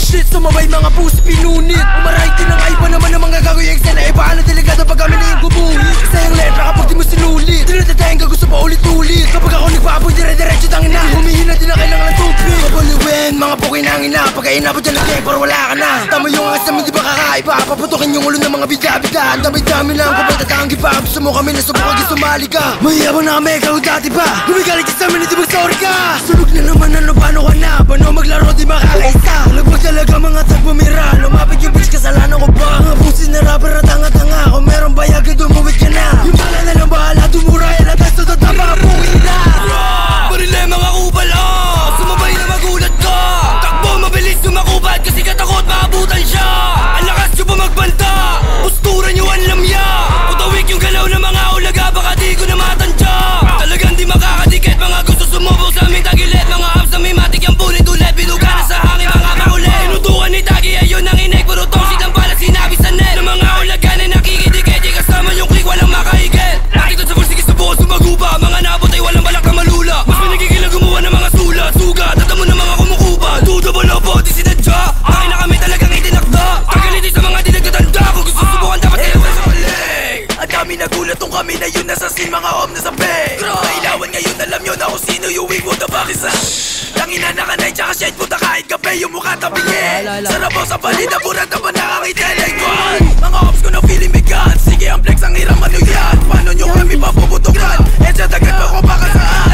shit, sumabay mga puso pinunit. Umaray din ang iba naman ng mga gagoy eksena. Eh paano delikado pag kami na yung gumuhit? Isa yung letra kapag di mo sinulit. Tinatatayin ka gusto pa ulit-ulit. Kapag ako nagpapoy dire-diretso tangin na. Humihina din na kailangan ng tubig. Kapaliwin, mga pukin ang ina. Pagka inabot dyan ng game, para wala ka na. Tama yung angas namin di ba kakaiba. Paputokin yung ulo ng mga bida-bida. Ang dami-dami lang kung ba't tatanggi pa. Gusto mo kami na subukan di sumali ka. Mayabang na kami, ikaw dati pa. Gumigalit ka sa amin, hindi mag-sorry ka. Sunog na naman, ano paano ka na? Paano maglaro di makakaisa? Lagbag talaga mga tagpumira. Lumapit yung bitch, kasalanan ko ba? Mga pusin na rapper na tanga-tanga. Kung meron bayag, dumawit ka na. Yung bala na lang bahala, tumura. Yan at tayo sa tama, pukin na. Barile mga kupal, sumabay na magulat ka. Takbo, mabilis tumakubad kasi katakot maabutan siya. Ang lakas nyo pa magbanta, postura nyo ang lamya. Putawik yung galaw ng mga ulaga, baka di ko na matantya. Talagang di makakadikit, mga gusto sumubok sa aming tagilid. Mga abs na may matik yung punit ulit, binuga na sa hangin mga makulit. Inutukan ni Tagi, ayun ang inig, puro toxic ng pala sinabi sa net. Ng mga ulaga na nakikidikit, di kasama yung click, walang makahigit. Nakikita sa full, sige sa bukas sumaguba. Mga nabot ay walang balak na malula. Mas may nagigilang gumawa ng mga sulat, sugat, at mo ng mga kumukuba. Dudo ba lobo, di sinadya, akin na kami talagang itinakda. Kagalitin sa mga di nagtatanda, kung gusto subukan dapat kayo sa balik. Ang dami nagulat nung kami na yun nasa scene, mga om na sa peg. Nailawan ngayon, alam nyo na kung sino yung wig, what the fuck is that? Tangina na kanay, tsaka shade, puta kahit kape, yung mukha tabingin. Sarap mo sa balita, burat na ba nakakitinig? Mga ops ko na feeling bigat, sige ang flex, ang hiram ano yan. Paano nyo kami papuputukan? Eh sa dagat pa ko baka saan?